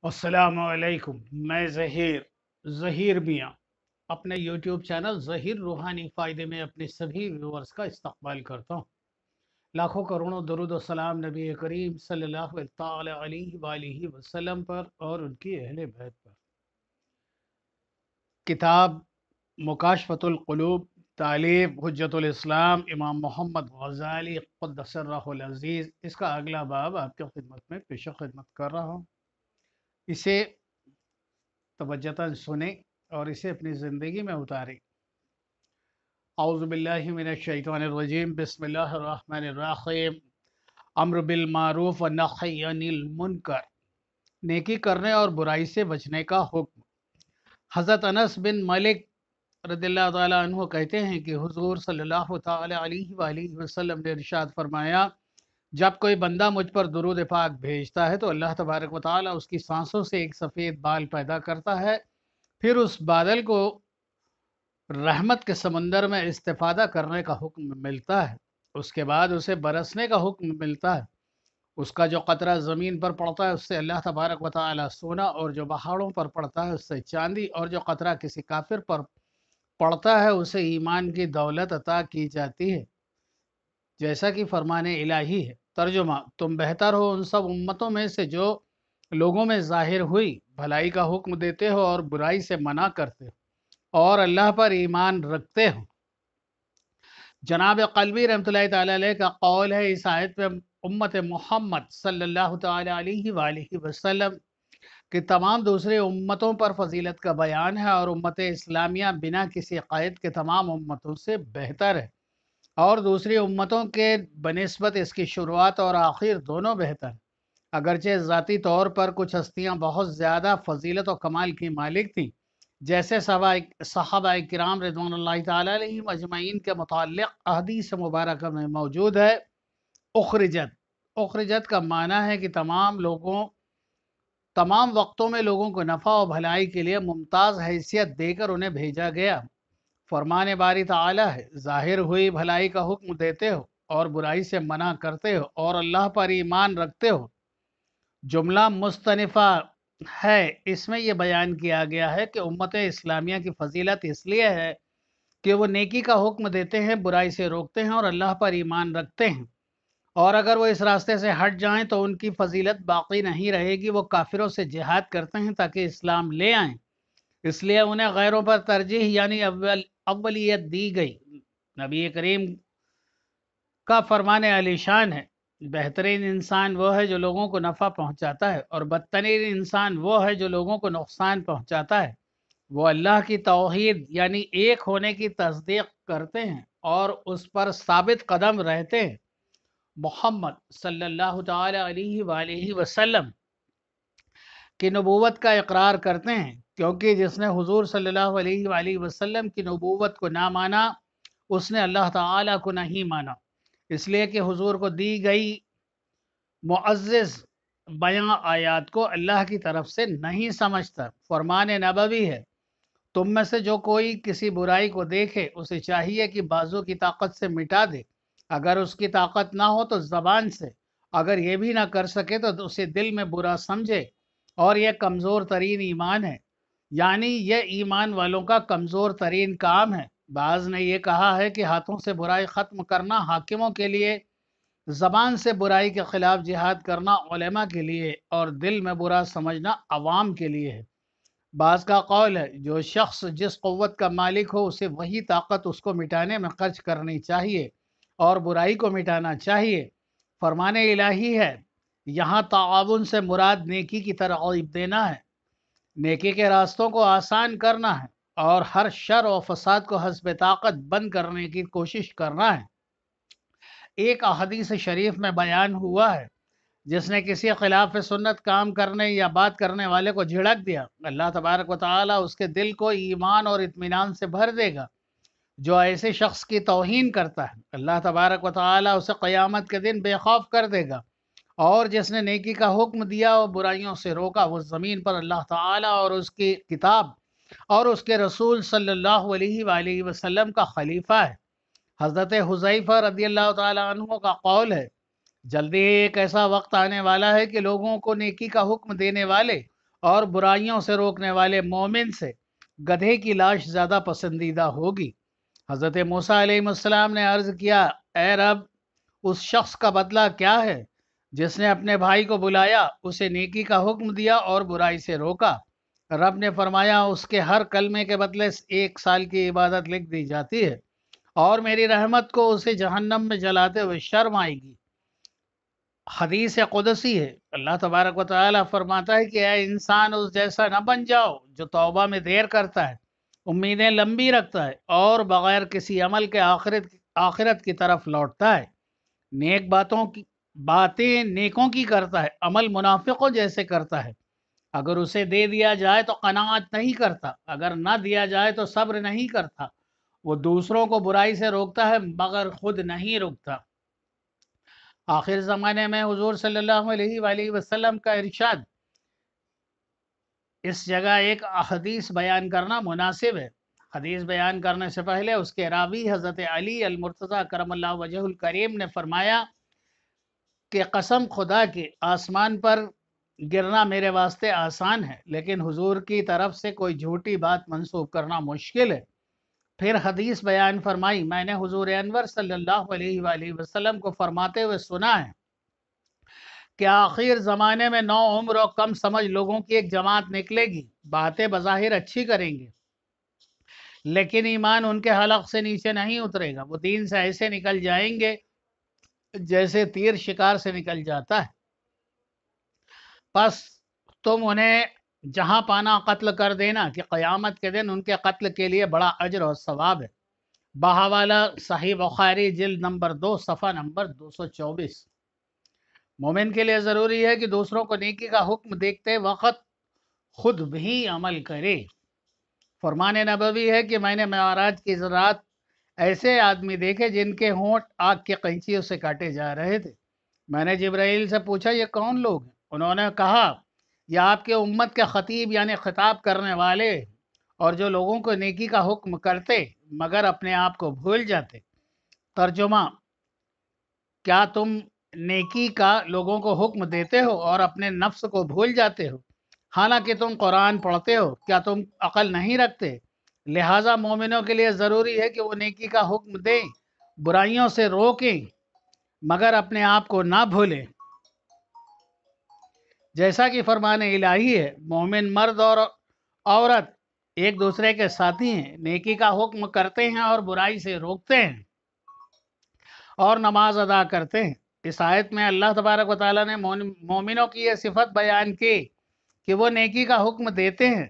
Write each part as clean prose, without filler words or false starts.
السلام علیکم۔ میں ظہیر میاں اپنے یوٹیوب چینل ظہیر روحانی فائدے میں اپنے سبھی ویورز کا استقبال کرتا ہوں۔ لاکھوں کروڑوں درود و سلام نبی کریم صلی اللہ تعالی علیہ وآلہ وسلم پر اور ان کی اہل بیت پر۔ کتاب مکاشفۃ القلوب، تالیف حجت الاسلام امام محمد غزالی قدس سرہ العزیز، اس کا اگلا باب آپ کی خدمت میں پیش خدمت کر رہا ہوں۔ اسے توجہ سنیں اور اسے اپنی زندگی میں اتاریں۔ اعوذ باللہ من الشیطان الرجیم، بسم اللہ الرحمن الرحیم۔ امر بالمعروف و نہی عن المنکر، نیکی کرنے اور برائی سے بچنے کا حکم۔ حضرت انس بن مالک رضی اللہ تعالیٰ عنہ کہتے ہیں کہ حضور صلی اللہ تعالیٰ علیہ وآلہ وسلم نے ارشاد فرمایا، جب کوئی بندہ مجھ پر درود پاک بھیجتا ہے تو اللہ تبارک و تعالیٰ اس کی سانسوں سے ایک سفید بال پیدا کرتا ہے، پھر اس بادل کو رحمت کے سمندر میں استفادہ کرنے کا حکم ملتا ہے، اس کے بعد اسے برسنے کا حکم ملتا ہے، اس کا جو قطرہ زمین پر پڑتا ہے اس سے اللہ تبارک و تعالیٰ سونا، اور جو پہاڑوں پر پڑتا ہے اس سے چاندی، اور جو قطرہ کسی کافر پر پڑتا ہے اسے ایمان کی دولت عطا کی جاتی ہے، جیسا کہ فرمان الہی ہے۔ ترجمہ: تم بہتر ہو ان سب امتوں میں سے جو لوگوں میں ظاہر ہوئی بھلائی کا حکم دیتے ہو اور برائی سے منع کرتے ہو اور اللہ پر ایمان رکھتے ہو۔ جناب قلبی رحمۃ اللہ تعالیٰ علیہ کا قول ہے اس آیت میں امت محمد صلی اللہ تعالیٰ علیہ وآلہ وسلم کہ تمام دوسری امتوں پر فضیلت کا بیان ہے، اور امت اسلامیہ بنا کسی قید کے تمام امتوں سے بہتر ہے، اور دوسری امتوں کے بنسبت اس کی شروعات اور آخر دونوں بہتر ہیں۔ اگرچہ ذاتی طور پر کچھ ہستیاں بہت زیادہ فضیلت و کمال کی مالک تھیں، جیسے صحابہ کرام رضوان اللہ تعالیٰ علیہم اجمعین کے متعلق احادیث مبارکہ میں موجود ہے۔ اخرجت کا معنی ہے کہ تمام وقتوں میں لوگوں کو نفع و بھلائی کے لیے ممتاز حیثیت دے کر انہیں بھیجا گیا۔ فرمان باری تعالیٰ ہے، ظاہر ہوئی بھلائی کا حکم دیتے ہو اور برائی سے منع کرتے ہو اور اللہ پر ایمان رکھتے ہو۔ جملہ مستنفہ ہے، اس میں یہ بیان کیا گیا ہے کہ امت اسلامیہ کی فضیلت اس لیے ہے کہ وہ نیکی کا حکم دیتے ہیں، برائی سے روکتے ہیں اور اللہ پر ایمان رکھتے ہیں، اور اگر وہ اس راستے سے ہٹ جائیں تو ان کی فضیلت باقی نہیں رہے گی۔ وہ کافروں سے جہاد کرتے ہیں تاکہ اسلام لے آئیں، اس لیے انہیں غیروں پر ترجیح یعنی اولیت دی گئی۔ نبی کریم کا فرمان علی شان ہے، بہترین انسان وہ ہے جو لوگوں کو نفع پہنچاتا ہے، اور بدترین انسان وہ ہے جو لوگوں کو نقصان پہنچاتا ہے۔ وہ اللہ کی توحید یعنی ایک ہونے کی تصدیق کرتے ہیں اور اس پر ثابت قدم رہتے ہیں۔ محمد صلی اللہ تعالی علیہ وآلہ وسلم کی نبوت کا اقرار کرتے ہیں، کیونکہ جس نے حضور صلی اللہ علیہ وآلہ وسلم کی نبوت کو نہ مانا اس نے اللہ تعالیٰ کو نہیں مانا، اس لیے کہ حضور کو دی گئی معزز بیان آیات کو اللہ کی طرف سے نہیں سمجھتا۔ فرمان نبوی ہے، تم میں سے جو کوئی کسی برائی کو دیکھے اسے چاہیے کہ بازو کی طاقت سے مٹا دے، اگر اس کی طاقت نہ ہو تو زبان سے، اگر یہ بھی نہ کر سکے تو اسے دل میں برا سمجھے، اور یہ کمزور ترین ایمان ہے، یعنی یہ ایمان والوں کا کمزور ترین کام ہے۔ بعض نے یہ کہا ہے کہ ہاتھوں سے برائی ختم کرنا حاکموں کے لیے، زبان سے برائی کے خلاف جہاد کرنا علماء کے لیے، اور دل میں برا سمجھنا عوام کے لیے ہے۔ بعض کا قول ہے، جو شخص جس قوت کا مالک ہو اسے وہی طاقت اس کو مٹانے میں خرچ کرنی چاہیے اور برائی کو مٹانا چاہیے۔ فرمان الہی ہے، یہاں تعاون سے مراد نیکی کی ترغیب دینا ہے، نیکی کے راستوں کو آسان کرنا ہے، اور ہر شر و فساد کو حسب طاقت بند کرنے کی کوشش کرنا ہے۔ ایک احادیث شریف میں بیان ہوا ہے، جس نے کسی خلاف سنت کام کرنے یا بات کرنے والے کو جھڑک دیا، اللہ تبارک و تعالیٰ اس کے دل کو ایمان اور اطمینان سے بھر دے گا۔ جو ایسے شخص کی توہین کرتا ہے اللہ تبارک و تعالیٰ اسے قیامت کے دن بے خوف کر دے گا، اور جس نے نیکی کا حکم دیا اور برائیوں سے روکا وہ زمین پر اللہ تعالیٰ اور اس کی کتاب اور اس کے رسول صلی اللہ علیہ وآلہ وسلم کا خلیفہ ہے۔ حضرت حذیفہ رضی اللہ تعالیٰ عنہ کا قول ہے، جلدی ایک ایسا وقت آنے والا ہے کہ لوگوں کو نیکی کا حکم دینے والے اور برائیوں سے روکنے والے مومن سے گدھے کی لاش زیادہ پسندیدہ ہوگی۔ حضرت موسیٰ علیہ السلام نے عرض کیا، اے رب، اس شخص کا بدلہ کیا ہے جس نے اپنے بھائی کو بلایا، اسے نیکی کا حکم دیا اور برائی سے روکا؟ رب نے فرمایا، اس کے ہر کلمے کے بدلے 1 سال کی عبادت لکھ دی جاتی ہے، اور میری رحمت کو اسے جہنم میں جلاتے ہوئے شرم آئے گی۔ حدیث قدسی ہے، اللہ تبارک و تعالی فرماتا ہے کہ اے انسان، اس جیسا نہ بن جاؤ جو توبہ میں دیر کرتا ہے، امیدیں لمبی رکھتا ہے اور بغیر کسی عمل کے آخرت کی طرف لوٹتا ہے۔ نیک باتیں نیکوں کی کرتا ہے، عمل منافقوں جیسے کرتا ہے۔ اگر اسے دے دیا جائے تو قناعت نہیں کرتا، اگر نہ دیا جائے تو صبر نہیں کرتا۔ وہ دوسروں کو برائی سے روکتا ہے مگر خود نہیں رکتا۔ آخر زمانے میں حضور صلی اللہ علیہ وآلہ وسلم کا ارشاد، اس جگہ ایک حدیث بیان کرنا مناسب ہے۔ حدیث بیان کرنے سے پہلے اس کے راوی حضرت علی المرتضیٰ کرم اللہ وجہ الکریم نے فرمایا کہ قسم خدا کی، آسمان پر گرنا میرے واسطے آسان ہے، لیکن حضور کی طرف سے کوئی جھوٹی بات منسوب کرنا مشکل ہے۔ پھر حدیث بیان فرمائی، میں نے حضور انور صلی اللہ علیہ وآلہ وسلم کو فرماتے ہوئے سنا ہے کہ آخر زمانے میں 9 عمر اور کم سمجھ لوگوں کی ایک جماعت نکلے گی، باتیں بظاہر اچھی کریں گے لیکن ایمان ان کے حلق سے نیچے نہیں اترے گا۔ وہ دین سے ایسے نکل جائیں گے جیسے تیر شکار سے نکل جاتا ہے۔ پس تم انہیں جہاں پانا قتل کر دینا کہ قیامت کے دن ان کے قتل کے لیے بڑا اجر اور ثواب ہے۔ بحوالہ صحیح بخاری جلد نمبر 2 صفحہ نمبر 224۔ مومن کے لیے ضروری ہے کہ دوسروں کو نیکی کا حکم دیکھتے وقت خود بھی عمل کرے۔ فرمان نبوی ہے کہ میں نے معراج کی رات ایسے آدمی دیکھے جن کے ہونٹ آگ کے قینچیوں سے کاٹے جا رہے تھے۔ میں نے جبرائیل سے پوچھا، یہ کون لوگ ہیں؟ انہوں نے کہا، یہ آپ کے امت کے خطیب یعنی خطاب کرنے والے، اور جو لوگوں کو نیکی کا حکم کرتے مگر اپنے آپ کو بھول جاتے۔ ترجمہ، کیا تم نیکی کا لوگوں کو حکم دیتے ہو اور اپنے نفس کو بھول جاتے ہو؟ حالانکہ تم قرآن پڑھتے ہو، کیا تم عقل نہیں رکھتے؟ لہٰذا مومنوں کے لیے ضروری ہے کہ وہ نیکی کا حکم دیں، برائیوں سے روکیں مگر اپنے آپ کو نہ بھولیں۔ جیسا کہ فرمان الہی ہے، مومن مرد اور عورت ایک دوسرے کے ساتھی ہیں، نیکی کا حکم کرتے ہیں اور برائی سے روکتے ہیں اور نماز ادا کرتے ہیں۔ اس آیت میں اللہ تبارک و تعالیٰ نے مومنوں کی یہ صفت بیان کی کہ وہ نیکی کا حکم دیتے ہیں۔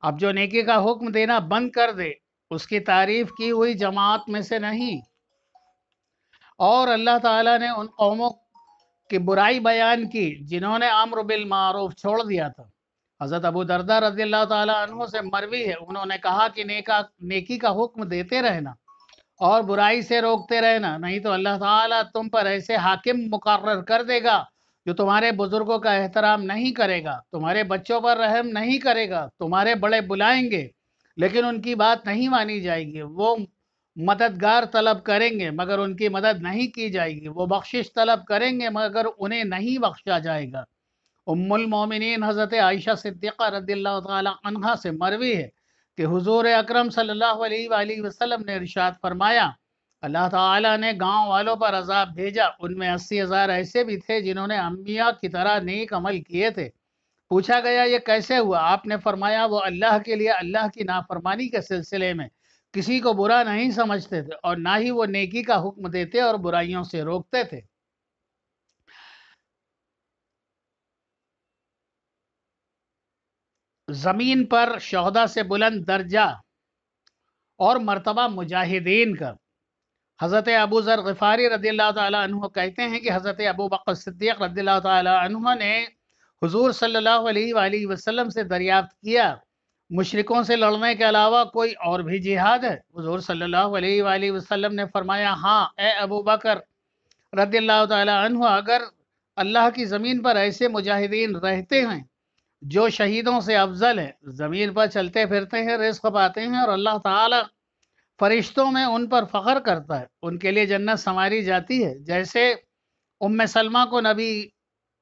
اب جو نیکی کا حکم دینا بند کر دے، اس کی تعریف کی ہوئی جماعت میں سے نہیں۔ اور اللہ تعالیٰ نے ان قوموں کی برائی بیان کی جنہوں نے امر بالمعروف چھوڑ دیا تھا۔ حضرت ابو درداء رضی اللہ تعالیٰ عنہ سے مروی ہے، انہوں نے کہا کہ نیکی کا حکم دیتے رہنا اور برائی سے روکتے رہنا، نہیں تو اللہ تعالیٰ تم پر ایسے حاکم مقرر کر دے گا جو تمہارے بزرگوں کا احترام نہیں کرے گا، تمہارے بچوں پر رحم نہیں کرے گا، تمہارے بڑے بلائیں گے لیکن ان کی بات نہیں مانی جائے گی، وہ مددگار طلب کریں گے مگر ان کی مدد نہیں کی جائے گی، وہ بخشش طلب کریں گے مگر انہیں نہیں بخشا جائے گا۔ ام المومنین حضرت عائشہ صدیقہ رضی اللہ تعالی عنہا سے مروی ہے کہ حضور اکرم صلی اللہ علیہ وآلہ وسلم نے ارشاد فرمایا، اللہ تعالیٰ نے گاؤں والوں پر عذاب بھیجا، ان میں 80,000 ایسے بھی تھے جنہوں نے انبیاء کی طرح نیک عمل کیے تھے۔ پوچھا گیا یہ کیسے ہوا؟ آپ نے فرمایا وہ اللہ کے لیے اللہ کی نافرمانی کے سلسلے میں کسی کو برا نہیں سمجھتے تھے اور نہ ہی وہ نیکی کا حکم دیتے اور برائیوں سے روکتے تھے۔ زمین پر شہداء سے بلند درجہ اور مرتبہ مجاہدین کا۔ حضرت ابو ذر غفاری رضی اللہ تعالیٰ عنہ کہتے ہیں کہ حضرت ابو بکر صدیق رضی اللہ تعالیٰ عنہ نے حضور صلی اللہ علیہ وآلہ وسلم سے دریافت کیا، مشرکوں سے لڑنے کے علاوہ کوئی اور بھی جہاد ہے؟ حضور صلی اللہ علیہ وآلہ وسلم نے فرمایا، ہاں اے ابو بکر رضی اللہ تعالیٰ عنہ، اگر اللہ کی زمین پر ایسے مجاہدین رہتے ہیں جو شہیدوں سے افضل ہیں، زمین پر چلتے پھرتے ہیں، رزق پاتے ہیں اور اللہ تعالیٰ فرشتوں میں ان پر فخر کرتا ہے، ان کے لیے جنت سنواری جاتی ہے، جیسے ام سلمہ کو نبی